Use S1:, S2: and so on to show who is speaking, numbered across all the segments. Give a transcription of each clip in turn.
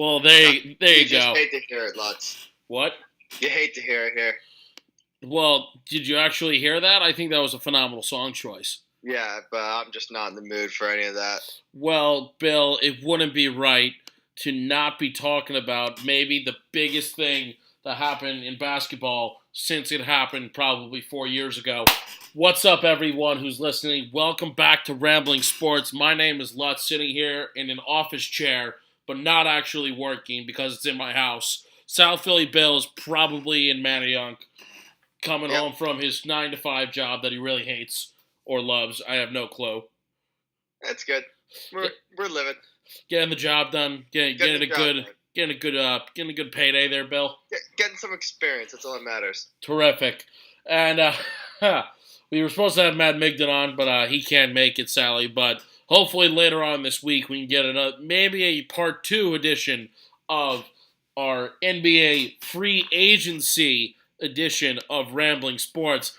S1: Well, there you
S2: You
S1: go.
S2: just hate to hear it, Lutz.
S1: What?
S2: You hate to hear it here.
S1: Well, did you actually hear that? I think that was a phenomenal song choice.
S2: Yeah, but I'm just not in the mood for any of that.
S1: Well, Bill, it wouldn't be right to not be talking about maybe the biggest thing that happened in basketball since it happened probably 4 years ago. What's up, everyone who's listening? Welcome back to Rambling Sports. My name is Lutz, sitting here in an office chair, but not actually working because it's in my house. South Philly Bill is probably in Manayunk, coming
S2: Yep,
S1: home from his 9 to 5 job that he really hates or loves. I have no clue.
S2: that's good. We're living.
S1: Getting the job done, getting
S2: Getting
S1: a
S2: the job
S1: good,
S2: done.
S1: getting a good payday there, Bill.
S2: Getting some experience. That's all that matters.
S1: Terrific. And we were supposed to have Matt Migden on, but he can't make it, Sally. But hopefully later on this week we can get another, maybe a part 2 edition of our NBA free agency edition of Rambling Sports.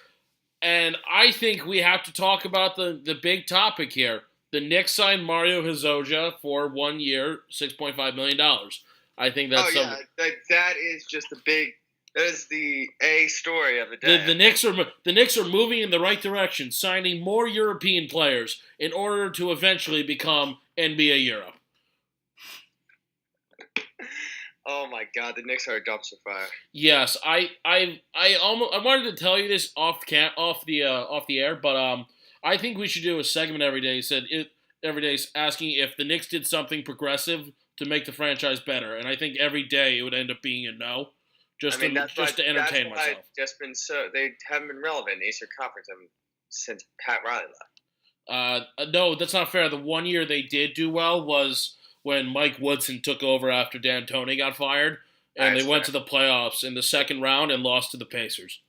S1: And I think we have to talk about the big topic here. The Knicks signed Mario Hezonja for 1 year, $6.5 million. I think that's
S2: that is just that is the A story of the day.
S1: the Knicks are moving in the right direction, signing more European players in order to eventually become NBA Europe.
S2: Oh my God, the Knicks are a dumpster fire.
S1: Yes, I wanted to tell you this off the air, but I think we should do a segment every day. Every day asking if the Knicks did something progressive to make the franchise better, and I think every day it would end up being a no, to entertain myself.
S2: They haven't been relevant in the Eastern Conference since Pat Riley left.
S1: No, that's not fair. The 1 year they did do well was when Mike Woodson took over after D'Antoni got fired, and they went to the playoffs in the second round and lost to the Pacers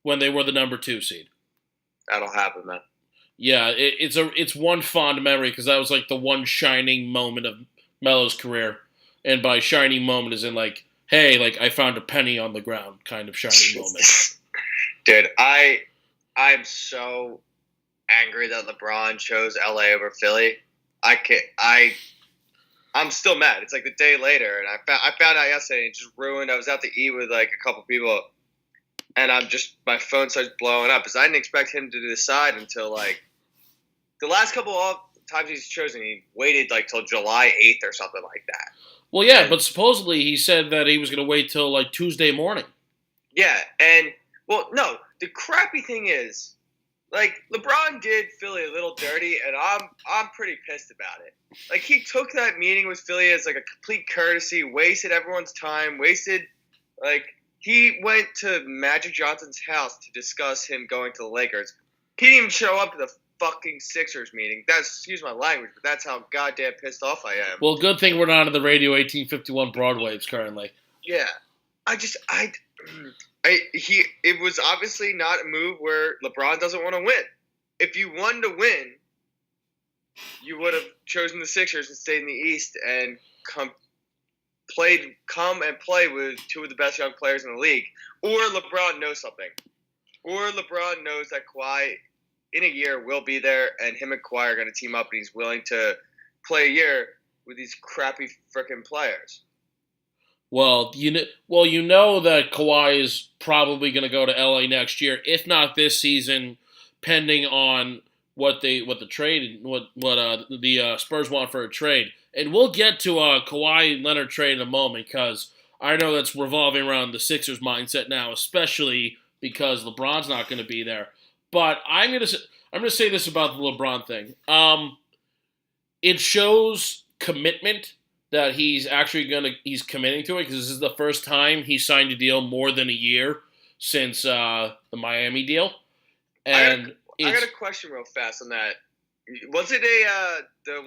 S1: when they were the number 2 seed.
S2: That'll happen, man.
S1: Yeah, it's one fond memory because that was like the one shining moment of Melo's career, and by shining moment is in like, hey, like I found a penny on the ground kind of shining moment.
S2: Dude, I'm so angry that LeBron chose LA over Philly. I'm still mad. It's like the day later, and I found out yesterday, and it just ruined. I was out to eat with like a couple people, and my phone starts blowing up because I didn't expect him to decide until like the last couple of times he's chosen. He waited like till July 8th or something like that.
S1: Well, yeah, but supposedly he said that he was going to wait till like Tuesday morning.
S2: Yeah, and well, no, the crappy thing is, like LeBron did Philly a little dirty, and I'm pretty pissed about it. Like he took that meeting with Philly as like a complete courtesy, wasted everyone's time, like he went to Magic Johnson's house to discuss him going to the Lakers. He didn't even show up to the fucking Sixers meeting. Excuse my language, but that's how goddamn pissed off I am.
S1: Well, good thing we're not on the Radio 1851 Broadwaves currently.
S2: Yeah, it was obviously not a move where LeBron doesn't want to win. If you wanted to win, you would have chosen the Sixers and stayed in the East and come and play with two of the best young players in the league. Or LeBron knows something. Or LeBron knows that Kawhi in a year will be there, and him and Kawhi are going to team up, and he's willing to play a year with these crappy freaking players.
S1: Well, you know that Kawhi is probably going to go to LA next year, if not this season, pending on what the Spurs want for a trade. And we'll get to a Kawhi Leonard trade in a moment because I know that's revolving around the Sixers mindset now, especially because LeBron's not going to be there. But I'm going to say this about the LeBron thing. It shows commitment that he's committing to it because this is the first time he signed a deal more than a year since the Miami deal. And
S2: I got a question real fast on that. Was it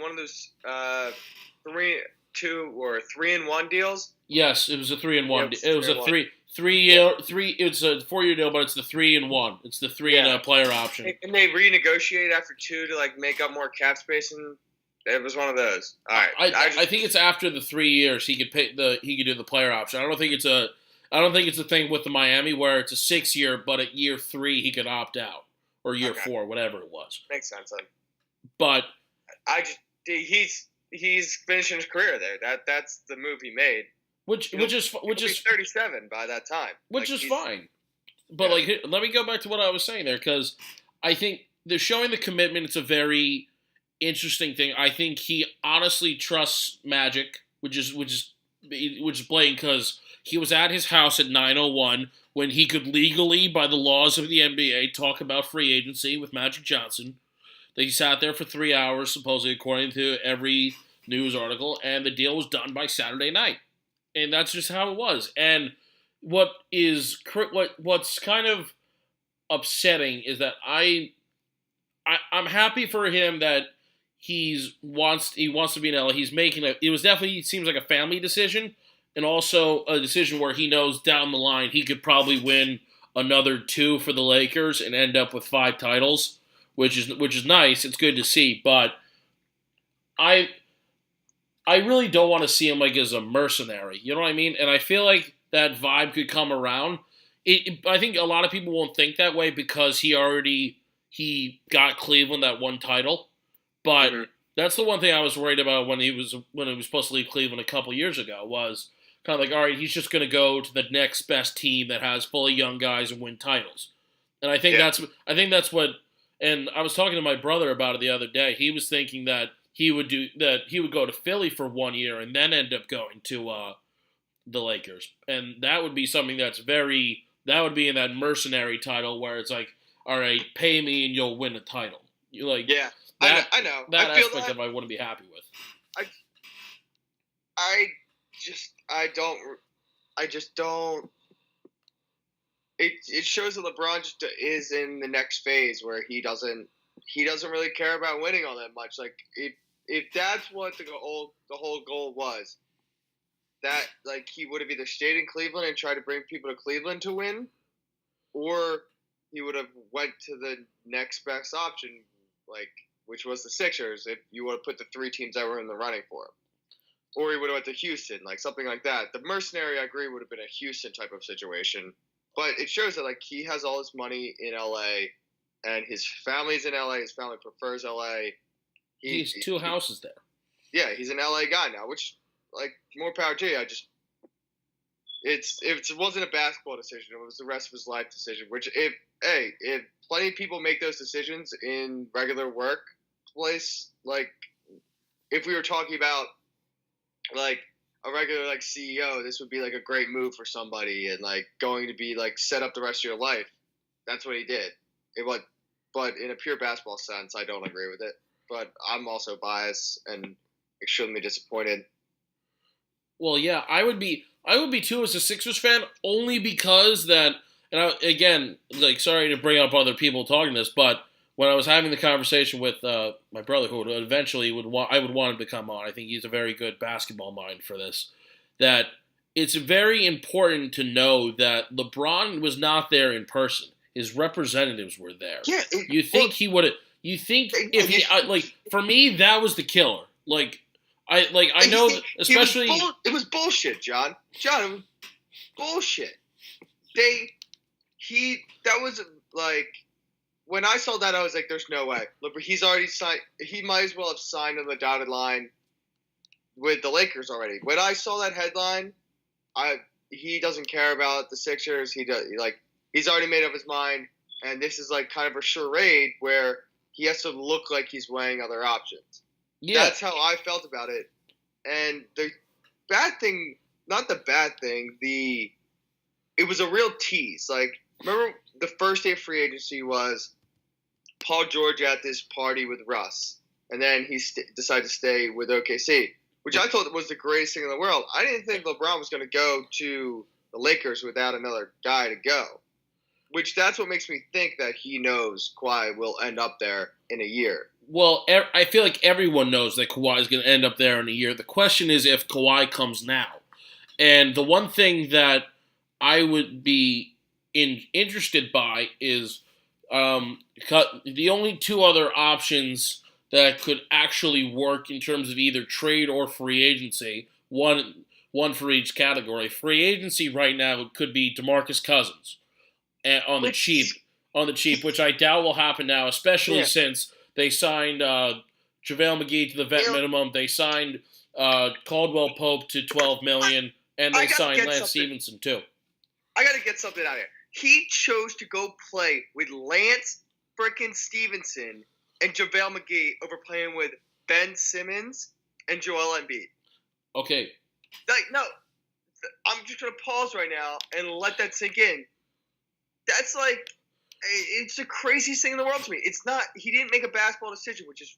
S2: one of those 3-2 or 3-1 deals?
S1: Yes, it was a 3-1.
S2: Yeah,
S1: it was a three. It's a 4-year deal, but it's the 3-1. It's the 3 and a player option.
S2: And they renegotiated after 2 to like make up more cap space, and it was one of those. All right,
S1: I think it's after the 3 years he could do the player option. I don't think it's a thing with the Miami where it's a 6-year, but at year 3 he could opt out or year 4, whatever it was.
S2: Makes sense. Then.
S1: But
S2: he's finishing his career there. That's the move he made.
S1: which
S2: He'll,
S1: which is which
S2: he'll be
S1: is
S2: 37 by that time.
S1: which
S2: Like
S1: is
S2: he's
S1: fine. But
S2: yeah.
S1: like, let me go back to what I was saying there, because I think they're showing the commitment. It's a very interesting thing. I think he honestly trusts Magic, which is blatant, because he was at his house at 9:01 when he could legally, by the laws of the NBA, talk about free agency with Magic Johnson. They sat there for 3 hours, supposedly, according to every news article, and the deal was done by Saturday night. And that's just how it was. And what's kind of upsetting is that I'm happy for him that he wants to be in LA. He's making it was definitely, it seems like a family decision, and also a decision where he knows down the line he could probably win another two for the Lakers and end up with 5 titles, which is nice. It's good to see, but I I really don't want to see him like as a mercenary. You know what I mean? And I feel like that vibe could come around. I think a lot of people won't think that way because he got Cleveland that one title. But
S2: Mm-hmm.
S1: that's the one thing I was worried about when he was supposed to leave Cleveland a couple years ago, was kind of like, all right, he's just going to go to the next best team that has full of young guys and win titles. And
S2: Yeah.
S1: I think that's what. And I was talking to my brother about it the other day. He was thinking that he would go to Philly for 1 year and then end up going to the Lakers, and that would be something that would be in that mercenary title where it's like, all right, pay me and you'll win a title. You like
S2: Yeah.
S1: that
S2: I know.
S1: that
S2: I feel
S1: aspect
S2: that.
S1: of it I wouldn't be happy with.
S2: I just I just don't. It shows that LeBron just is in the next phase where he doesn't really care about winning all that much. Like if that's what the whole goal was, that like he would have either stayed in Cleveland and tried to bring people to Cleveland to win, or he would have went to the next best option, like which was the Sixers. If you would have put the 3 teams that were in the running for him, or he would have went to Houston, like something like that. The mercenary, I agree, would have been a Houston type of situation, but it shows that like he has all his money in LA, and his family's in LA. His family prefers LA.
S1: He's two houses there.
S2: Yeah, he's an LA guy now, which like more power to you. It wasn't a basketball decision. It was the rest of his life decision. Which if plenty of people make those decisions in regular workplace, like if we were talking about like a regular like CEO, this would be like a great move for somebody and like going to be like set up the rest of your life. That's what he did. But in a pure basketball sense, I don't agree with it. But I'm also biased and extremely disappointed.
S1: Well, yeah, I would be too as a Sixers fan, only because that, and again, like, sorry to bring up other people talking this, but when I was having the conversation with my brother, who would eventually I would want him to come on. I think he's a very good basketball mind for this. That it's very important to know that LeBron was not there in person. His representatives were there.
S2: Yeah,
S1: You think he would have? You think if he like, for me, that was the killer. I know, especially
S2: it was bullshit, John. John, it was bullshit. That was like when I saw that, I was like, "There's no way." Look, he's already signed. He might as well have signed on the dotted line with the Lakers already. When I saw that headline, he doesn't care about the Sixers. He's already made up his mind, and this is like kind of a charade where he has to look like he's weighing other options.
S1: yeah.
S2: That's how I felt about it. And the bad thing, not the bad thing, it was a real tease. Like, remember the first day of free agency was Paul George at this party with Russ, and then he decided to stay with OKC, which I thought was the greatest thing in the world. I didn't think LeBron was going to go to the Lakers without another guy to go, which that's what makes me think that he knows Kawhi will end up there in a year.
S1: Well, I feel like everyone knows that Kawhi is going to end up there in a year. The question is if Kawhi comes now. And the one thing that I would be interested by is the only two other options that could actually work in terms of either trade or free agency. One for each category. Free agency right now could be DeMarcus Cousins on the cheap, which I doubt will happen now, especially since they signed JaVale McGee to the vet minimum. They signed Caldwell Pope to $12 million, and they signed Lance Stevenson too.
S2: I got to get something out of here. He chose to go play with Lance frickin' Stevenson and JaVale McGee over playing with Ben Simmons and Joel Embiid.
S1: Okay.
S2: No, I'm just going to pause right now and let that sink in. That's it's the craziest thing in the world to me. It's not, he didn't make a basketball decision, which is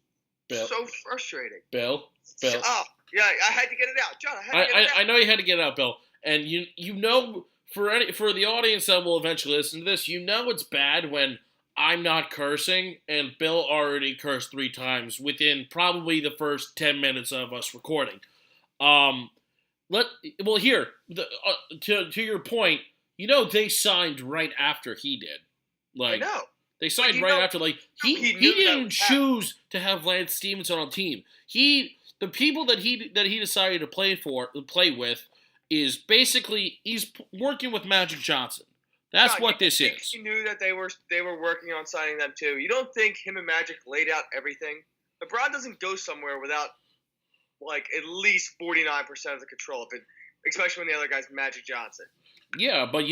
S2: so frustrating.
S1: Bill.
S2: Oh, yeah, I had to get it out. John, I had to get it out.
S1: I know you had to get it out, Bill. And you know, for the audience that will eventually listen to this, you know it's bad when I'm not cursing and Bill already cursed 3 times within probably the first 10 minutes of us recording. Here, to your point, you know they signed right after he did.
S2: I know.
S1: They signed right after. He didn't choose to have Lance Stevenson on the team. The people that he decided to play with is basically he's working with Magic Johnson. That's what this is.
S2: He knew that they were working on signing them too. You don't think him and Magic laid out everything? LeBron doesn't go somewhere without at least 49% of the control of it, especially when the other guy's Magic Johnson.
S1: Yeah, but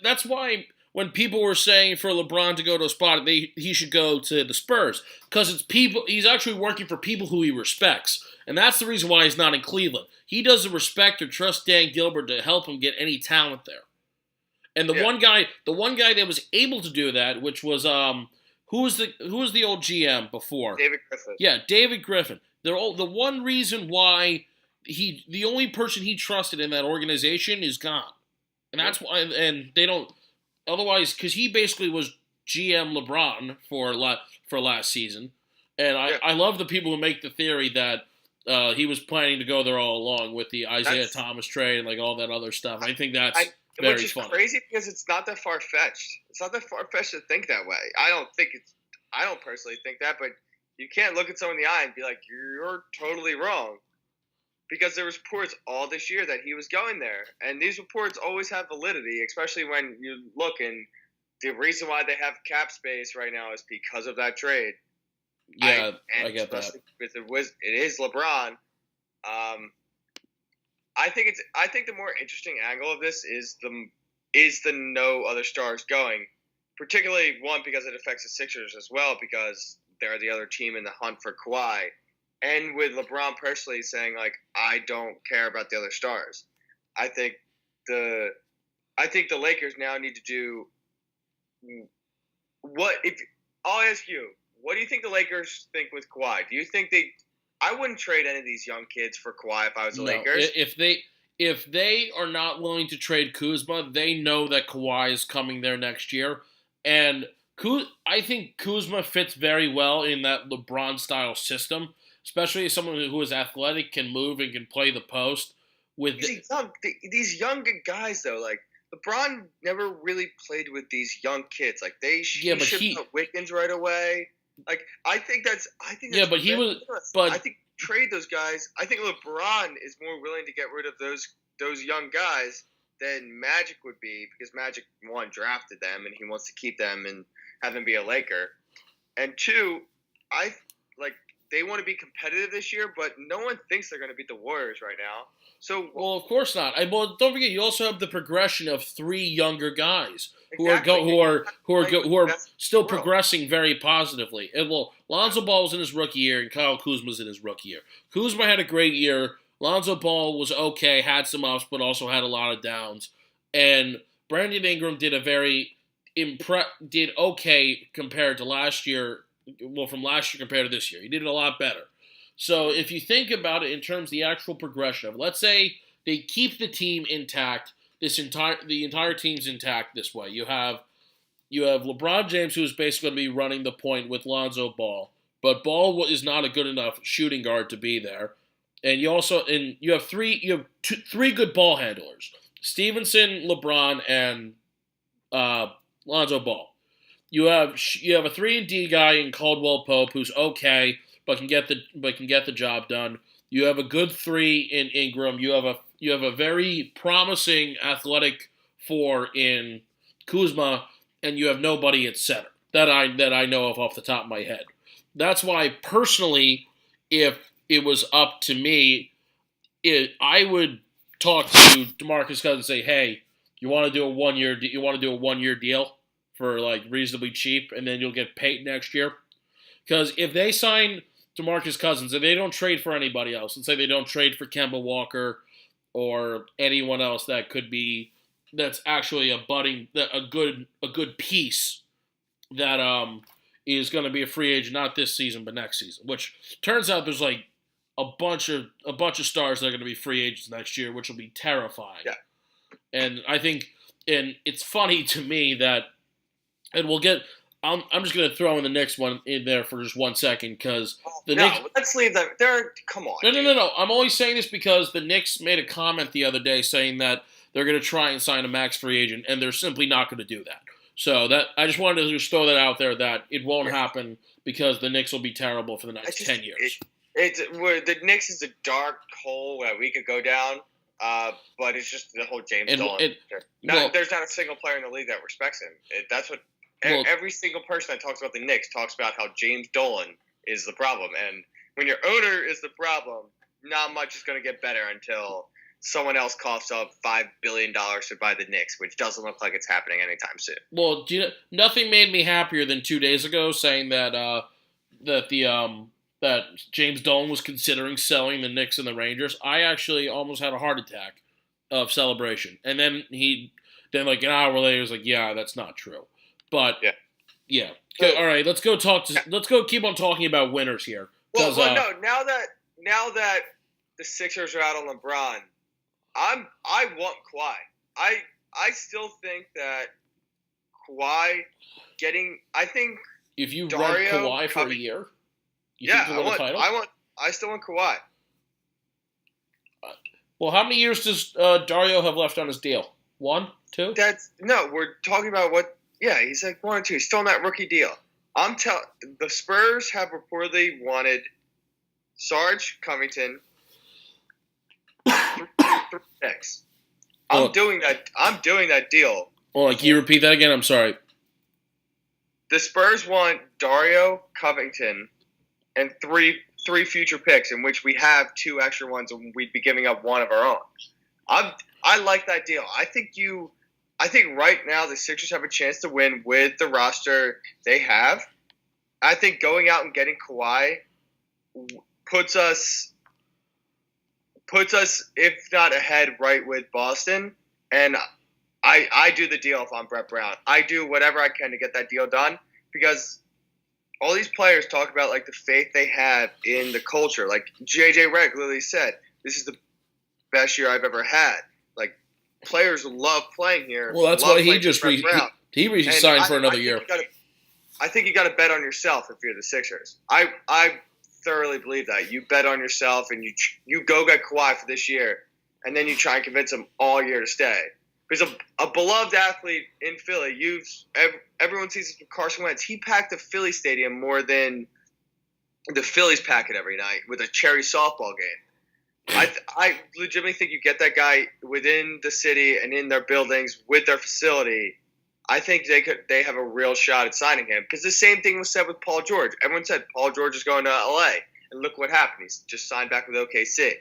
S1: that's why when people were saying for LeBron to go to a spot, he should go to the Spurs because it's people. He's actually working for people who he respects, and that's the reason why he's not in Cleveland. He doesn't respect or trust Dan Gilbert to help him get any talent there. And the one guy that was able to do that, which was who was the old GM before?
S2: David Griffin.
S1: Yeah, David Griffin. The one reason why the only person he trusted in that organization is gone, and that's why. And they don't. Otherwise, because he basically was GM LeBron for last season, and I love the people who make the theory that he was planning to go there all along with the Isaiah Thomas trade and all that other stuff. I think that's very
S2: which is
S1: funny.
S2: Crazy because it's not that far fetched. It's not that far fetched to think that way. I don't personally think that, but you can't look at someone in the eye and be like, "You're totally wrong," because there was reports all this year that he was going there, and these reports always have validity, especially when you look and the reason why they have cap space right now is because of that trade.
S1: Yeah, I get that.
S2: It is LeBron. I think the more interesting angle of this is the no other stars going, particularly one because it affects the Sixers as well because they're the other team in the hunt for Kawhi, and with LeBron personally saying I don't care about the other stars. I think the Lakers now need to do I'll ask you, what do you think the Lakers think with Kawhi? Do you think I wouldn't trade any of these young kids for Kawhi if I was the Lakers.
S1: If they are not willing to trade Kuzma, they know that Kawhi is coming there next year. And I think Kuzma fits very well in that LeBron-style system, especially as someone who is athletic, can move, and can play the post.
S2: These young guys, though, LeBron never really played with these young kids. He shipped out Wiggins right away. I think trade those guys. I think LeBron is more willing to get rid of those young guys than Magic would be because Magic, one, drafted them and he wants to keep them and have them be a Laker. And two, they want to be competitive this year, but no one thinks they're going to beat the Warriors right now. So,
S1: well, of course not. Don't forget, you also have the progression of 3 younger guys who are still progressing very positively. And Lonzo Ball's in his rookie year, and Kyle Kuzma's in his rookie year. Kuzma had a great year. Lonzo Ball was okay, had some ups, but also had a lot of downs. And Brandon Ingram did did okay compared to last year. Well, from last year compared to this year, he did it a lot better. So if you think about it in terms of the actual progression of, let's say they keep the team intact, the entire team's intact this way. You have LeBron James, who's basically going to be running the point with Lonzo Ball, but Ball is not a good enough shooting guard to be there. And you have three good ball handlers: Stevenson, LeBron, and Lonzo Ball. You have a 3-and-D guy in Caldwell Pope who's okay, but can get the job done. You have a good 3 in Ingram. You have a very promising athletic 4 in Kuzma, and you have nobody at center that I know of off the top of my head. that's why personally, if it was up to me, I would talk to DeMarcus Cousins and say, "Hey, you want to do a 1 year? You want to do a 1 year deal for like reasonably cheap, and then you'll get paid next year." Because if they sign DeMarcus Cousins, if they don't trade for anybody else, let's say they don't trade for Kemba Walker or anyone else that could be that's actually a good piece that is going to be a free agent not this season but next season. Which turns out there's like a bunch of stars that are going to be free agents next year, which will be terrifying.
S2: Yeah.
S1: And I think, and it's funny to me that, and we'll get. I'm just going to throw in the Knicks one in there for just 1 second because Knicks.
S2: Let's leave that. Come on.
S1: No. I'm only saying this because the Knicks made a comment the other day saying that they're going to try and sign a max free agent, and they're simply not going to do that. So that I just wanted to just throw that out there that it won't happen because the Knicks will be terrible for the next 10 years.
S2: The Knicks is a dark hole that we could go down, but it's just the whole James Dolan. There's not a single player in the league that respects him. That's what every single person that talks about the Knicks talks about how James Dolan is the problem. And when your owner is the problem, not much is going to get better until someone else coughs up $5 billion to buy the Knicks, which doesn't look like it's happening anytime soon.
S1: Well, nothing made me happier than 2 days ago saying that that James Dolan was considering selling the Knicks and the Rangers. I actually almost had a heart attack of celebration. And then like an hour later, he was like, yeah, that's not true. But, yeah. Okay, all right, let's go keep on talking about winners here.
S2: No, now that the Sixers are out on LeBron, I want Kawhi. I still think that Kawhi
S1: if you
S2: Dario
S1: rent Kawhi for a year, think you win a title?
S2: I still want Kawhi.
S1: Well, how many years does Dario have left on his deal? 1, 2?
S2: We're talking about what. Yeah, he's like 1 or 2. He's still on that rookie deal. The Spurs have reportedly wanted Sarge Covington, 3 picks. I'm doing that deal.
S1: Well, can you repeat that again? I'm sorry.
S2: The Spurs want Dario Covington and three future picks, in which we have 2 extra ones, and we'd be giving up 1 of our own. I like that deal. I think right now the Sixers have a chance to win with the roster they have. I think going out and getting Kawhi puts us, if not ahead, right with Boston. And I do the deal if I'm Brett Brown. I do whatever I can to get that deal done because all these players talk about like the faith they have in the culture. Like JJ Redick literally said, this is the best year I've ever had. Like players love playing here.
S1: Well, that's why he just signed for another year.
S2: I think you got to bet on yourself if you're the Sixers. I thoroughly believe that. You bet on yourself and you go get Kawhi for this year, and then you try and convince him all year to stay. Because a beloved athlete in Philly, everyone sees this with Carson Wentz. He packed the Philly stadium more than the Phillies pack it every night with a cherry softball game. I legitimately think you get that guy within the city and in their buildings with their facility. I think they have a real shot at signing him. Because the same thing was said with Paul George. Everyone said Paul George is going to LA, and look what happened. He's just signed back with OKC.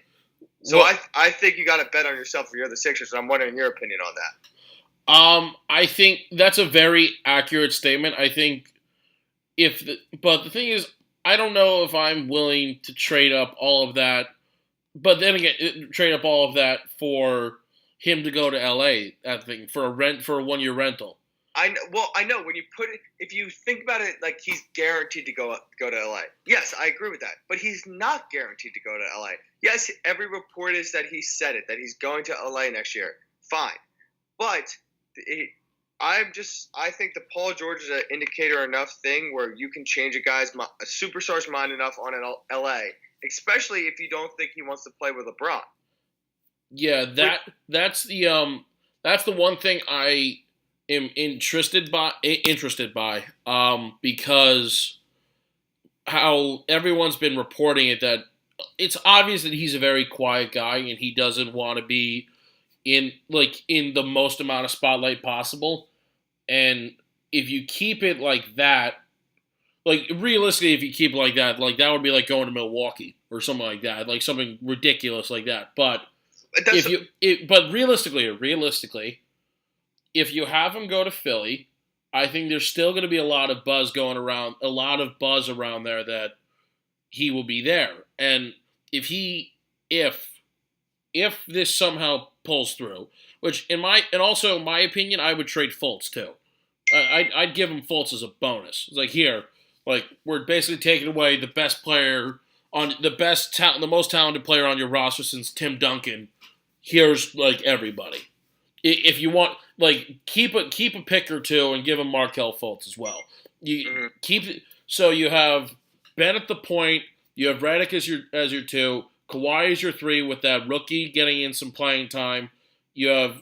S2: So I think you got to bet on yourself if you're the Sixers. I'm wondering your opinion on that.
S1: I think that's a very accurate statement. I think but the thing is, I don't know if I'm willing to trade up all of that. But then again, trade up all of that for him to go to LA. I think for a 1 year rental.
S2: I know when you put it, if you think about it, like he's guaranteed to go to LA. Yes, I agree with that, but he's not guaranteed to go to LA. Yes, every report is that he said it, that he's going to LA next year. Fine, but I think the Paul George is an indicator enough thing where you can change a superstar's mind enough on an LA, especially if you don't think he wants to play with LeBron.
S1: Yeah, that's the one thing I am interested by because how everyone's been reporting it, that it's obvious that he's a very quiet guy and he doesn't want to be in the most amount of spotlight possible. And if you keep it like that, like realistically, if you keep it like that would be like going to Milwaukee or something like that, like something ridiculous like that. But
S2: That's
S1: but realistically, if you have him go to Philly, I think there's still going to be a lot of buzz going around, a lot of buzz around there that he will be there. And if he, if this somehow pulls through, which and also in my opinion, I would trade Fultz too. I'd give him Fultz as a bonus. It's like here, like we're basically taking away the best player on the most talented player on your roster since Tim Duncan. Here's like everybody. If you want, like keep a pick or two and give him Markelle Fultz as well. You keep so you have Ben at the point. You have Redick as your two. Kawhi is your three with that rookie getting in some playing time. You have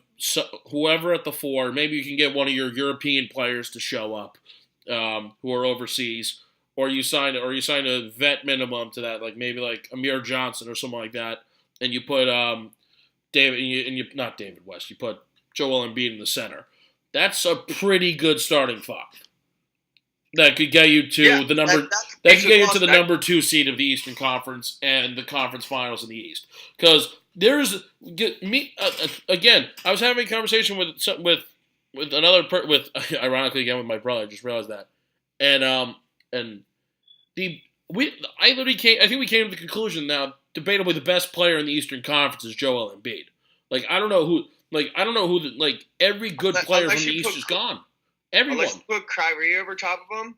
S1: whoever at the four. Maybe you can get one of your European players to show up who are overseas, or you sign a vet minimum to that, like maybe like Amir Johnson or something like that, and you put not David West. You put Joel Embiid in the center. That's a pretty good starting five. That could get you to the number. That could get you to the number 2 seed of the Eastern Conference and the conference finals in the East. Because there's me again. I was having a conversation with ironically again with my brother. I just realized that, and I think we came to the conclusion now. Debatably, the best player in the Eastern Conference is Joel Embiid. Like I don't know who. Every good player from the East is gone. Everyone.
S2: Unless you put Kyrie over top of him,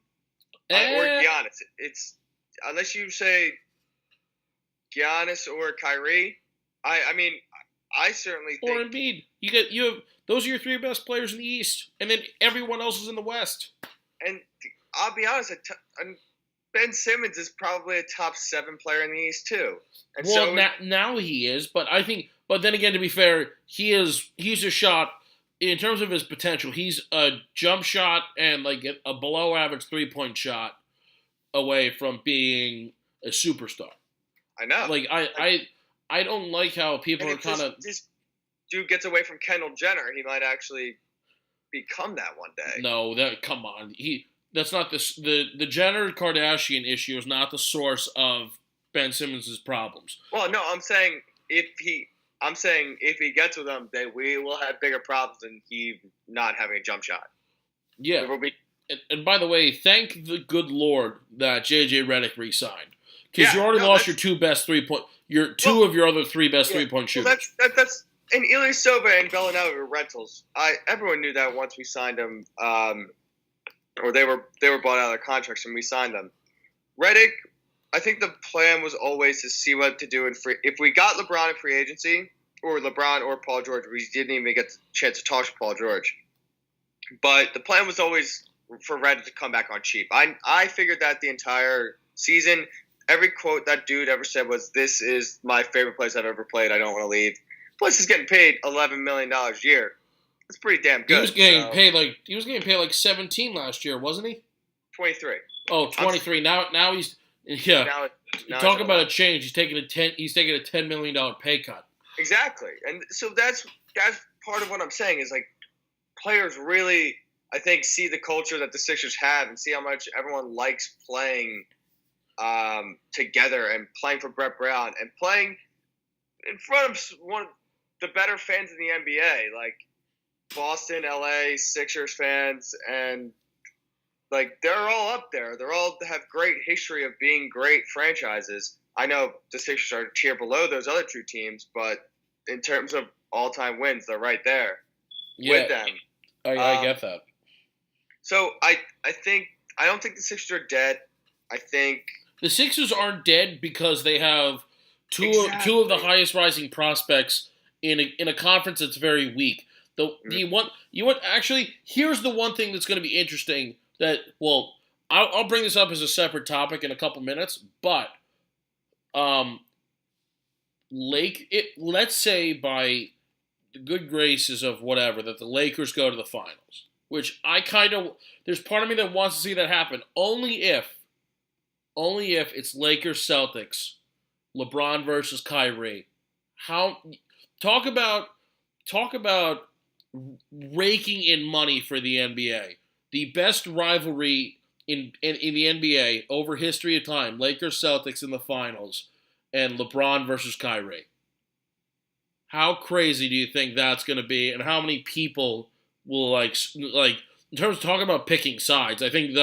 S2: or Giannis. It's unless you say Giannis or Kyrie. I mean, I certainly think.
S1: Or Embiid. You have those are your 3 best players in the East, and then everyone else is in the West.
S2: And I'll be honest, Ben Simmons is probably a top 7 player in the East too. And
S1: now he is, but I think. But then again, to be fair, he's a shot. In terms of his potential, he's a jump shot and like a below average 3-point shot away from being a superstar.
S2: I know.
S1: Like I don't like how people are kind of.
S2: This dude gets away from Kendall Jenner, he might actually become that one day.
S1: No, come on. That's not the Jenner Kardashian issue is not the source of Ben Simmons' problems.
S2: Well, no, I'm saying if he gets with them, we will have bigger problems than he not having a jump shot.
S1: Yeah. And by the way, thank the good Lord that JJ Redick re-signed. Because you already lost your 2 best 3-point, of your other 3 best 3-point shooters.
S2: Well, that's and Ilyasova and Bellinelli were rentals. Everyone knew that once we signed them, or they were bought out of their contracts and we signed them. Redick, I think the plan was always to see what to do if we got LeBron in free agency, or LeBron or Paul George. We didn't even get the chance to talk to Paul George. But the plan was always for Redick to come back on cheap. I figured that the entire season. Every quote that dude ever said was, "This is my favorite place I've ever played. I don't want to leave." Plus, he's getting paid $11 million a year. That's pretty damn good.
S1: He was getting paid like 17 last year, wasn't he?
S2: 23.
S1: Oh, 23. Now he's Now talk about a change. He's taking a $10 million pay cut.
S2: Exactly, and so that's part of what I'm saying is like players really, I think, see the culture that the Sixers have and see how much everyone likes playing together and playing for Brett Brown and playing in front of one of the better fans in the NBA, like Boston, LA, Sixers fans, and like they're all up there. They're all have great history of being great franchises. I know the Sixers are a tier below those other 2 teams, but in terms of all-time wins, they're right there with them.
S1: I get that.
S2: So I don't think the Sixers are dead. I think
S1: the Sixers aren't dead because they have two of the highest rising prospects in a conference that's very weak. Here's the one thing that's going to be interesting. I'll bring this up as a separate topic in a couple minutes, but let's say by the good graces of whatever that the Lakers go to the finals, which there's part of me that wants to see that happen only if it's Lakers Celtics, LeBron versus Kyrie. Talk about raking in money for the NBA. The best rivalry in the NBA over history of time, Lakers Celtics in the finals, and LeBron versus Kyrie. How crazy do you think that's going to be, and how many people will like in terms of talking about picking sides? I think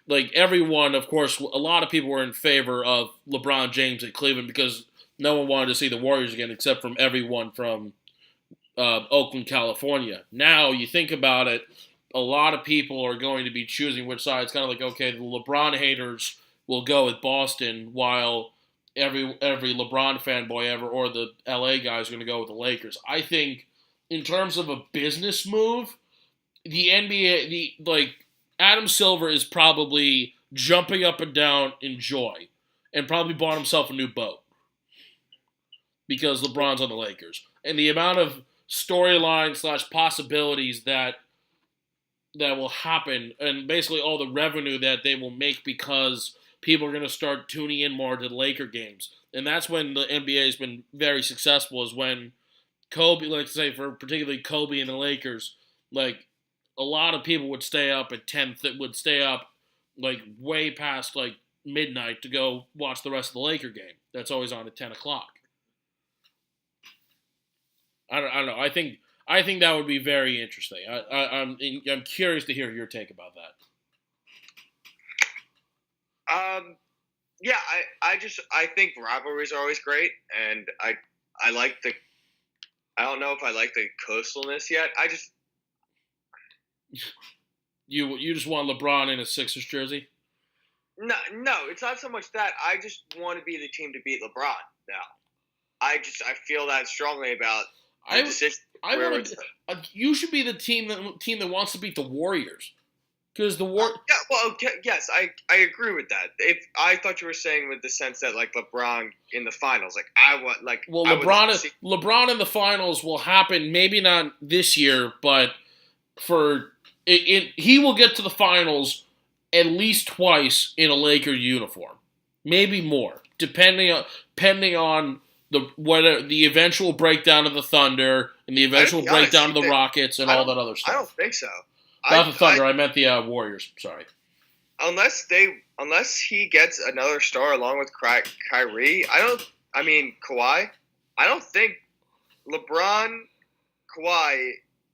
S1: like everyone, of course, a lot of people were in favor of LeBron James at Cleveland because no one wanted to see the Warriors again, except from everyone from Oakland, California. Now you think about it, a lot of people are going to be choosing which side. It's kind of like, okay, the LeBron haters will go with Boston, while every LeBron fanboy ever or the LA guy is going to go with the Lakers. I think in terms of a business move, the NBA, Adam Silver is probably jumping up and down in joy, and probably bought himself a new boat because LeBron's on the Lakers, and the amount of storyline / possibilities that will happen, and basically all the revenue that they will make because people are going to start tuning in more to the Laker games. And that's when the NBA has been very successful, is when Kobe, like say for particularly Kobe and the Lakers, like a lot of people would stay up at 10, would stay up like way past like midnight to go watch the rest of the Laker game. That's always on at 10 o'clock. I don't know. I think that would be very interesting. I'm curious to hear your take about that.
S2: Yeah, I think rivalries are always great, and I like the. I don't know if I like the coastalness yet.
S1: You just want LeBron in a Sixers jersey?
S2: No, it's not so much that. I just want to be the team to beat LeBron now. I feel that strongly about the decision.
S1: You should be the team that wants to beat the Warriors. Because the war.
S2: Yeah, well, yes, I agree with that. If I thought you were saying with the sense that like LeBron in the finals, like I want, like
S1: well, LeBron in the finals will happen. Maybe not this year, but he will get to the finals at least twice in a Laker uniform, maybe more, depending on the eventual breakdown of the Thunder and the eventual breakdown of the Rockets and all that other stuff.
S2: I don't think so.
S1: Not the Thunder. I meant the Warriors. Sorry.
S2: Unless he gets another star along with Kyrie, Kawhi. I don't think LeBron, Kawhi,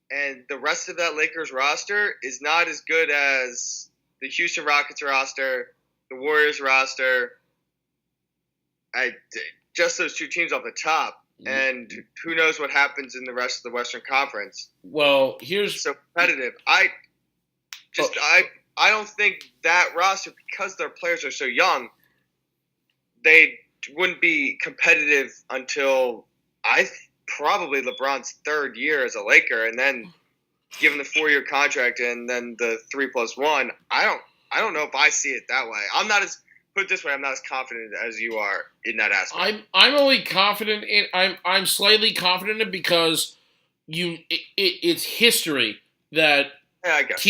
S2: and the rest of that Lakers roster is not as good as the Houston Rockets roster, the Warriors roster. Just those two teams off the top. And who knows what happens in the rest of the Western Conference?
S1: Well, here's
S2: so competitive. I don't think that roster, because their players are so young, they wouldn't be competitive until probably LeBron's third year as a Laker, and then given the 4-year contract and then the 3+1. I don't know if I see it that way. I'm not as Put it this way, I'm not as confident as you are in that aspect.
S1: I'm only confident in I'm slightly confident in it because it's history that
S2: I guess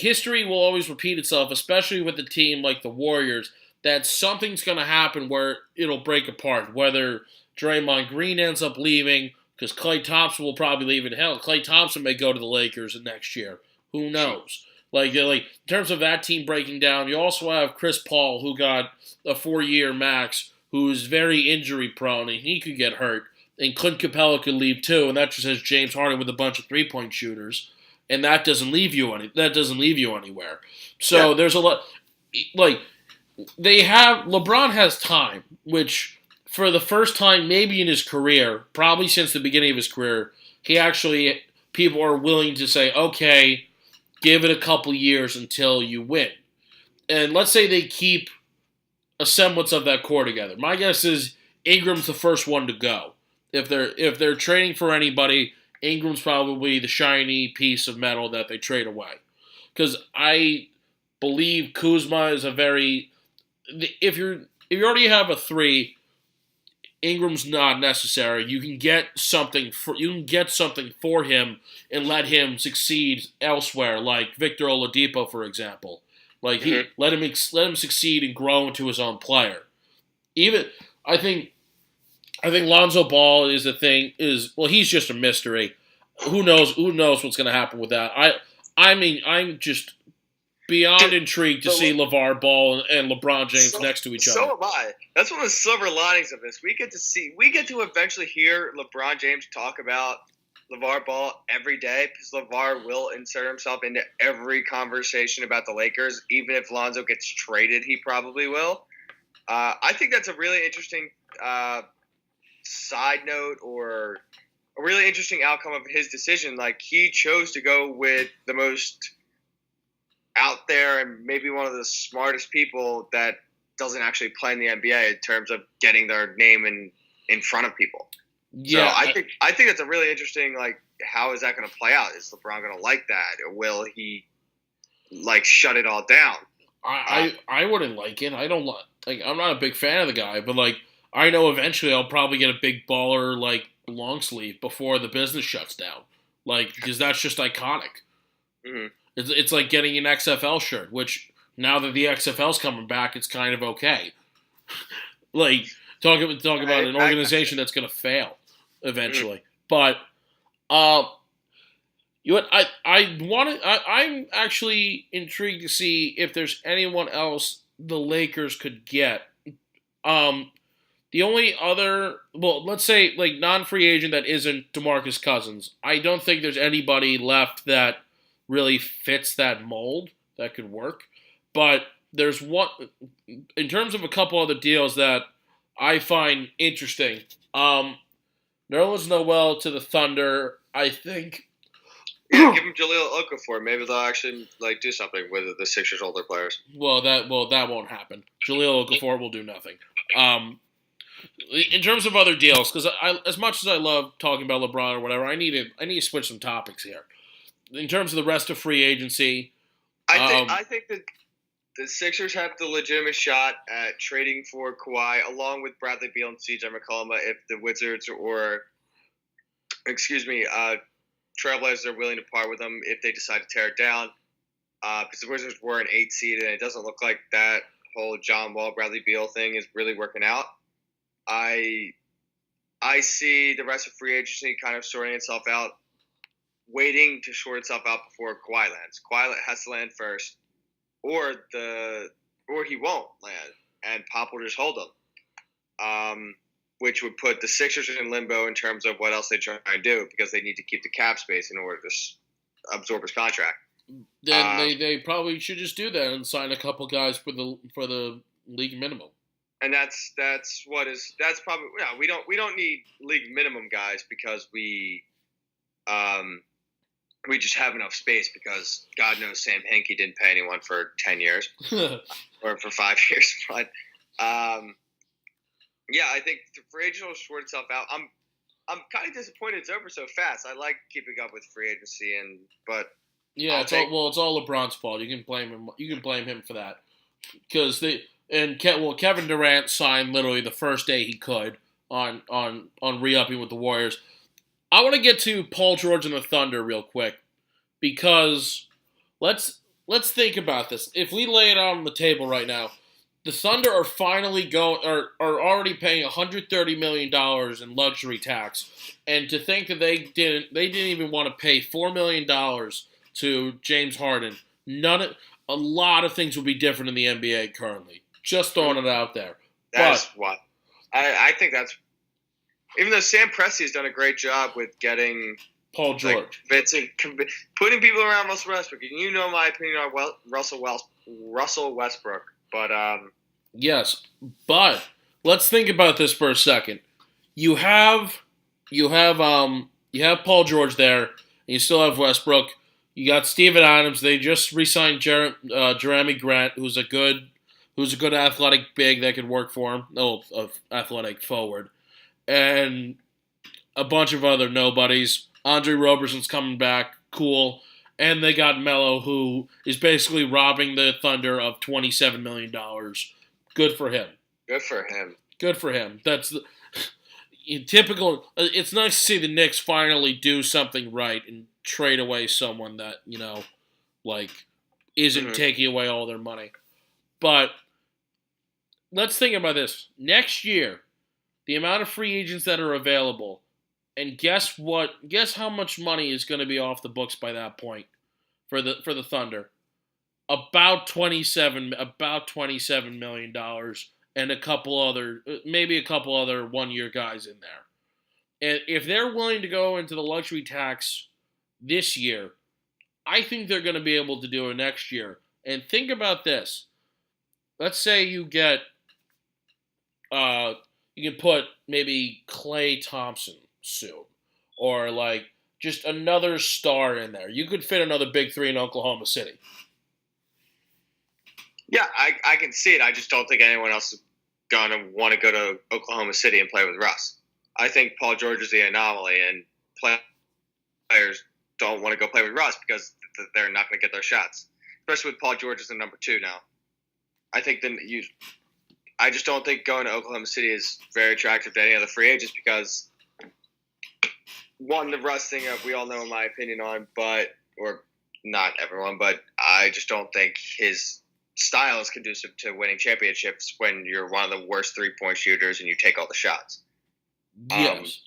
S1: history will always repeat itself, especially with a team like the Warriors, that something's going to happen where it'll break apart, whether Draymond Green ends up leaving because Klay Thompson will probably leave, and hell, Klay Thompson may go to the Lakers next year. Who knows? Like in terms of that team breaking down, you also have Chris Paul, who got a 4-year max, who's very injury prone, and he could get hurt. And Clint Capella could leave too, and that just has James Harden with a bunch of 3-point shooters, and that doesn't leave you anywhere. So there's a lot. Like LeBron has time, which for the first time maybe in his career, probably since the beginning of his career, people are willing to say, okay, give it a couple years until you win. And let's say they keep a semblance of that core together. My guess is Ingram's the first one to go. If they're trading for anybody, Ingram's probably the shiny piece of metal that they trade away. Because I believe Kuzma is if you already have a 3, Ingram's not necessary. You can get something for him and let him succeed elsewhere, like Victor Oladipo, for example. Let him succeed and grow into his own player. I think Lonzo Ball is he's just a mystery. Who knows what's going to happen with that? beyond intrigued to
S2: So,
S1: see LeVar Ball and LeBron James next to each other.
S2: So am I. That's one of the silver linings of this. We get to eventually hear LeBron James talk about LeVar Ball every day because LeVar will insert himself into every conversation about the Lakers. Even if Lonzo gets traded, he probably will. I think that's a really interesting side note or a really interesting outcome of his decision. Like, he chose to go with the most out there and maybe one of the smartest people that doesn't actually play in the NBA in terms of getting their name in front of people.
S1: Yeah,
S2: so I think that's a really interesting, like, how is that going to play out? Is LeBron going to like that, or will he like shut it all down?
S1: I wouldn't like it. I don't like. I'm not a big fan of the guy, but like I know eventually I'll probably get a big baller like long sleeve before the business shuts down. Like, because that's just iconic.
S2: Mm-hmm.
S1: It's like getting an XFL shirt, which now that the XFL's coming back, it's kind of okay. Like talk about an organization that's going to fail eventually. Mm-hmm. But you know what, I'm actually intrigued to see if there's anyone else the Lakers could get. The only other, well, let's say like non-free agent that isn't DeMarcus Cousins, I don't think there's anybody left that really fits that mold that could work. But there's one, in terms of a couple other deals that I find interesting. Nerlens Noel to the Thunder, I think.
S2: Yeah, give him Jahlil Okafor. Maybe they'll actually like do something with the Sixers' older players.
S1: That won't happen. Jahlil Okafor will do nothing. In terms of other deals, because as much as I love talking about LeBron or whatever, I need to switch some topics here. In terms of the rest of free agency,
S2: I think that the Sixers have the legitimate shot at trading for Kawhi, along with Bradley Beal and CJ McCollum, if the Wizards Trailblazers are willing to part with them if they decide to tear it down. Because the Wizards were an 8 seed, and it doesn't look like that whole John Wall, Bradley Beal thing is really working out. I see the rest of free agency kind of sorting itself out, waiting to sort itself out before Kawhi lands. Kawhi has to land first, or he won't land, and Pop will just hold him. Which would put the Sixers in limbo in terms of what else they try and do, because they need to keep the cap space in order to absorb his contract.
S1: Then they probably should just do that and sign a couple guys for the league minimum.
S2: And that's probably we don't need league minimum guys because we just have enough space, because God knows Sam Hinkie didn't pay anyone for 10 years or for 5 years. But yeah, I think the free agency will sort itself out. I'm kind of disappointed it's over so fast. I like keeping up with free agency, but
S1: yeah, it's all LeBron's fault. You can blame him. You can blame him for that, because Kevin Durant signed literally the first day he could on re-upping with the Warriors. I want to get to Paul George and the Thunder real quick, because let's think about this. If we lay it out on the table right now, the Thunder are finally are already paying $130 million in luxury tax, and to think that they didn't even want to pay $4 million to James Harden. A lot of things would be different in the NBA currently. Just throwing it out there.
S2: That's what I think. That's, even though Sam Presti has done a great job with getting
S1: Paul George,
S2: putting people around Russell Westbrook. You know my opinion on Russell Westbrook. But
S1: yes, but let's think about this for a second. You have Paul George there, and you still have Westbrook. You got Steven Adams. They just re-signed Jeremy Grant, who's a good athletic big that could work for him. Athletic forward, and a bunch of other nobodies. Andre Roberson's coming back, cool. And they got Melo, who is basically robbing the Thunder of $27 million. Good for him. Good for him. That's typical. It's nice to see the Knicks finally do something right and trade away someone that, isn't taking away all their money. But let's think about this. Next year, the amount of free agents that are available, and guess what? Guess how much money is going to be off the books by that point for the Thunder? about $27 million and maybe a couple other 1 year guys in there. And if they're willing to go into the luxury tax this year, I think they're going to be able to do it next year. And think about this. Let's say you get, you can put maybe Klay Thompson soon, or like just another star in there. You could fit another big three in Oklahoma City.
S2: Yeah, I can see it. I just don't think anyone else is going to want to go to Oklahoma City and play with Russ. I think Paul George is the anomaly, and players don't want to go play with Russ because they're not going to get their shots, especially with Paul George as the number 2 now. I just don't think going to Oklahoma City is very attractive to any other free agents because, one, the Russ thing we all know my opinion on, or not everyone, but I just don't think his style is conducive to winning championships when you're one of the worst 3-point shooters and you take all the shots.
S1: Yes.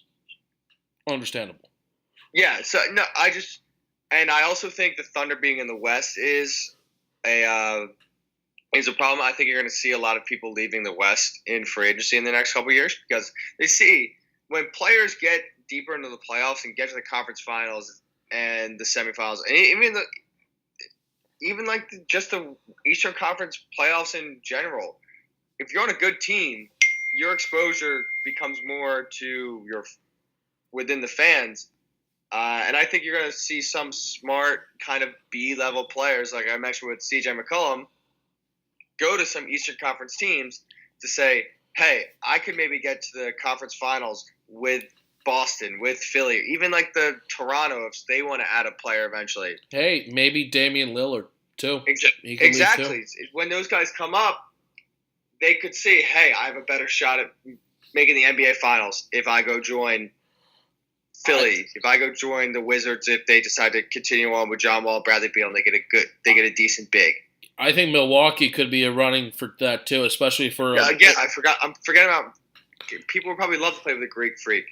S1: Understandable.
S2: Yeah, so no, I also think the Thunder being in the West is a problem. I think you're going to see a lot of people leaving the West in free agency in the next couple of years because they see when players get deeper into the playoffs and get to the conference finals and the semifinals, and even just the Eastern Conference playoffs in general, if you're on a good team, your exposure becomes more to within the fans. And I think you're going to see some smart kind of B-level players, like I mentioned with C.J. McCollum, go to some Eastern Conference teams to say, hey, I could maybe get to the conference finals with Boston, with Philly, even like the Toronto if they want to add a player eventually.
S1: Hey, maybe Damian Lillard too.
S2: Exactly. When those guys come up, they could see, hey, I have a better shot at making the NBA Finals if I go join Philly, if I go join the Wizards, if they decide to continue on with John Wall, Bradley Beal, and they get a decent big.
S1: I think Milwaukee could be a running for that too, especially for.
S2: Again, I'm forgetting about. People would probably love to play with a Greek freak,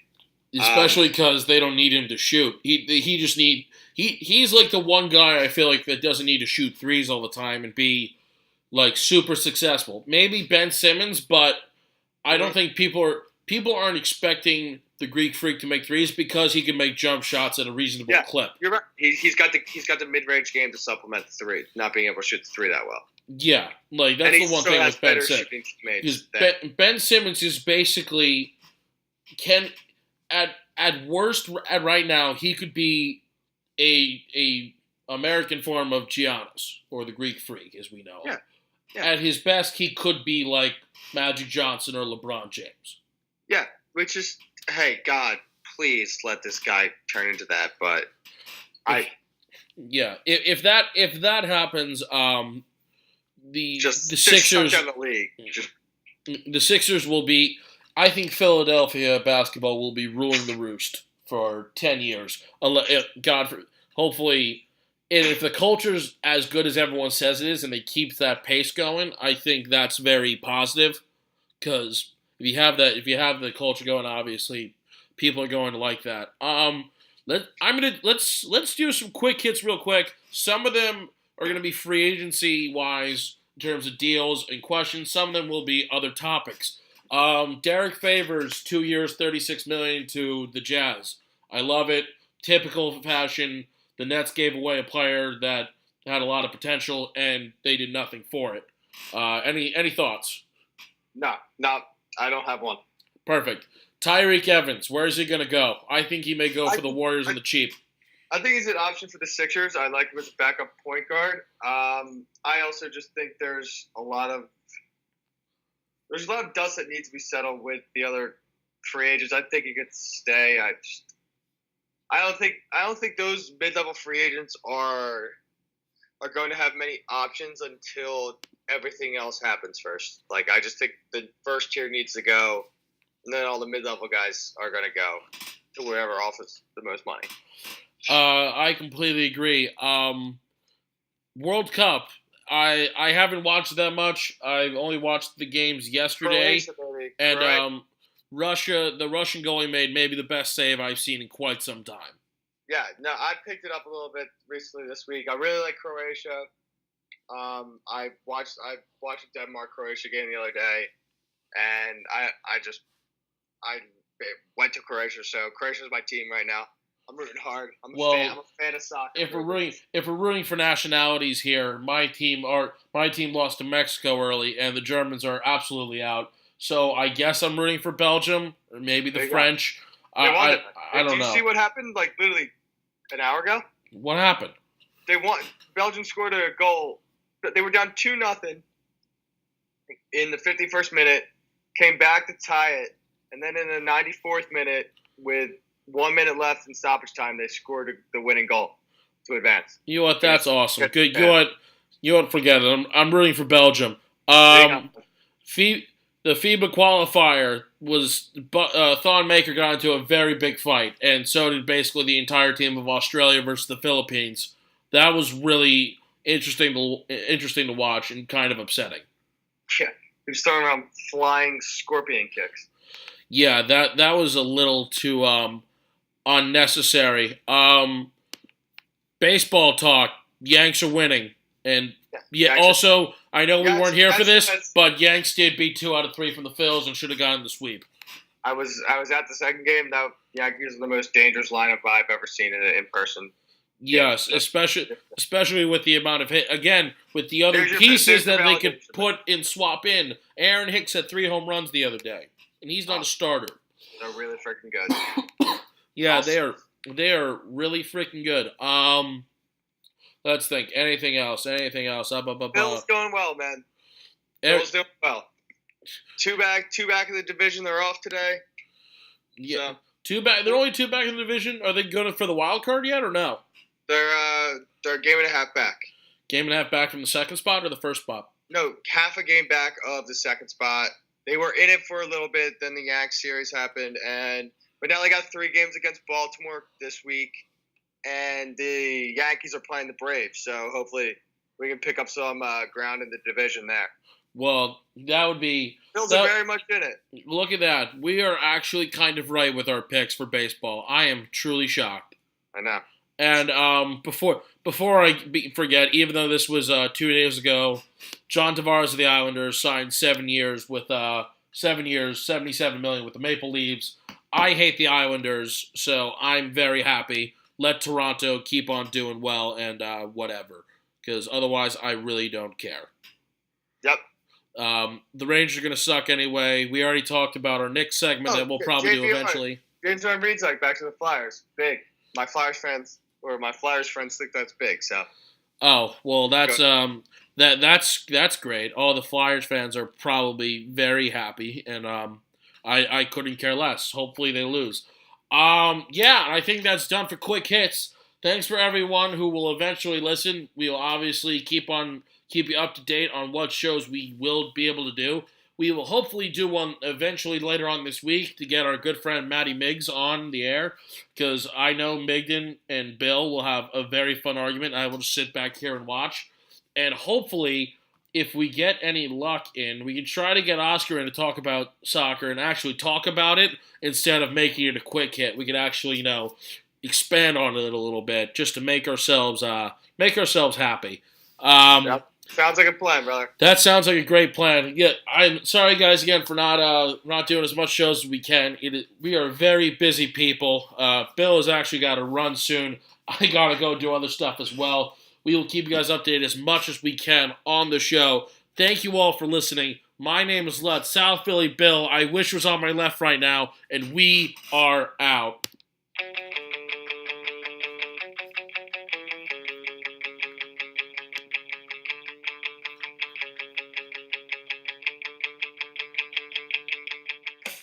S1: especially because they don't need him to shoot. He's like the one guy I feel like that doesn't need to shoot threes all the time and be like super successful. Maybe Ben Simmons, but I don't think people aren't expecting the Greek freak to make threes because he can make jump shots at a reasonable clip.
S2: You're right. He's got the mid-range game to supplement the three, not being able to shoot the three that well.
S1: Yeah, like that's the one thing with Ben Simmons. Ben Simmons is basically at worst right now he could be a American form of Giannis or the Greek freak as we know.
S2: Yeah.
S1: At his best, he could be like Magic Johnson or LeBron James.
S2: Yeah, which is, hey, God, please let this guy turn into that. But
S1: if that happens, the
S2: Sixers in the league.
S1: The Sixers will be. I think Philadelphia basketball will be ruling the roost for 10 years. Hopefully. And if the culture's as good as everyone says it is and they keep that pace going, I think that's very positive. Because if you have the culture going, obviously people are going to like that. Let's do some quick hits real quick. Some of them are going to be free agency wise in terms of deals and questions. Some of them will be other topics. Derek Favors, 2 years, $36 million to the Jazz. I love it. Typical fashion. The Nets gave away a player that had a lot of potential, and they did nothing for it. Any thoughts?
S2: No, I don't have one.
S1: Perfect. Tyreek Evans, where is he going to go? I think he may go for the Warriors on the cheap.
S2: I think he's an option for the Sixers. I like him as a backup point guard. I also just think there's a lot of dust that needs to be settled with the other free agents. I think he could stay. I don't think those mid-level free agents are going to have many options until everything else happens first. Like I just think the first tier needs to go, and then all the mid-level guys are going to go to whoever offers the most money.
S1: I completely agree. World Cup. I haven't watched that much. I've only watched the games yesterday.
S2: Croatia,
S1: and
S2: right.
S1: The Russian goalie made maybe the best save I've seen in quite some time.
S2: Yeah, no, I picked it up a little bit recently this week. I really like Croatia. I watched a Denmark Croatia game the other day, and I went to Croatia, so Croatia's my team right now. I'm rooting hard. I'm a fan. I'm a fan of soccer.
S1: If we're rooting for nationalities here, my team lost to Mexico early, and the Germans are absolutely out. So I guess I'm rooting for Belgium or maybe the French. I don't know.
S2: Did you see what happened? Like literally an hour ago.
S1: What happened?
S2: They won. Belgium scored a goal. They were down 2-0 in the 51st minute. Came back to tie it, and then in the 94th minute, with 1 minute left in stoppage time, they scored the winning goal to advance.
S1: You know what? That's awesome. Good. You know what? Forget it. I'm rooting for Belgium. The FIBA qualifier was Thon Maker got into a very big fight, and so did basically the entire team of Australia versus the Philippines. That was really interesting to watch and kind of upsetting.
S2: Yeah, he was throwing around flying scorpion kicks.
S1: Yeah, that was a little too unnecessary. Baseball talk. Yanks are winning, and also I know we weren't here for this, but Yanks did beat 2 out of 3 from the Phils and should have gotten the sweep.
S2: I was at the second game. That Yankees are the most dangerous lineup I've ever seen in person.
S1: Yes, especially with the amount of hit. Again, with the other pieces that they could put in, swap in. Aaron Hicks had 3 home runs the other day, and he's not a starter.
S2: They're really freaking good.
S1: Yeah, awesome. They are really freaking good. Let's think. Anything else?
S2: Bill's doing well, man. Bill's doing well. Two back in the division. They're off today.
S1: Yeah, so. 2 back. They're only 2 back in the division. Are they going for the wild card yet or no?
S2: They're a game and a half back.
S1: Game and a half back from the second spot or the first spot?
S2: No, half a game back of the second spot. They were in it for a little bit. Then the Yanks series happened, but now they got 3 games against Baltimore this week, and the Yankees are playing the Braves. So hopefully we can pick up some ground in the division there.
S1: Well, that would be...
S2: Bills are very much in it.
S1: Look at that. We are actually kind of right with our picks for baseball. I am truly shocked.
S2: I know.
S1: And before I forget, even though this was 2 days ago, John Tavares of the Islanders signed 7 years with 7 years, $77 million with the Maple Leafs. I hate the Islanders, so I'm very happy. Let Toronto keep on doing well and whatever, because otherwise I really don't care.
S2: Yep.
S1: The Rangers are going to suck anyway. We already talked about our Knicks segment that we'll probably do eventually.
S2: James Van Reed's like back to the Flyers. Big. My Flyers friends think that's big. So.
S1: Oh well, that's great. All the Flyers fans are probably very happy, and I couldn't care less. Hopefully they lose. I think that's done for quick hits. Thanks for everyone who will eventually listen. We will obviously keep you up to date on what shows we will be able to do. We will hopefully do one eventually later on this week to get our good friend Matty Miggs on the air, because I know Migden and Bill will have a very fun argument. I will just sit back here and watch. And hopefully, if we get any luck in, we can try to get Oscar in to talk about soccer and actually talk about it instead of making it a quick hit. We could actually, expand on it a little bit just to make ourselves happy.
S2: Yep. Sounds like a plan, brother.
S1: That sounds like a great plan. Yeah, I'm sorry, guys, again for not doing as much shows as we can. We are very busy people. Bill has actually got to run soon. I got to go do other stuff as well. We will keep you guys updated as much as we can on the show. Thank you all for listening. My name is Lutz, South Philly Bill. I wish was on my left right now, and we are out.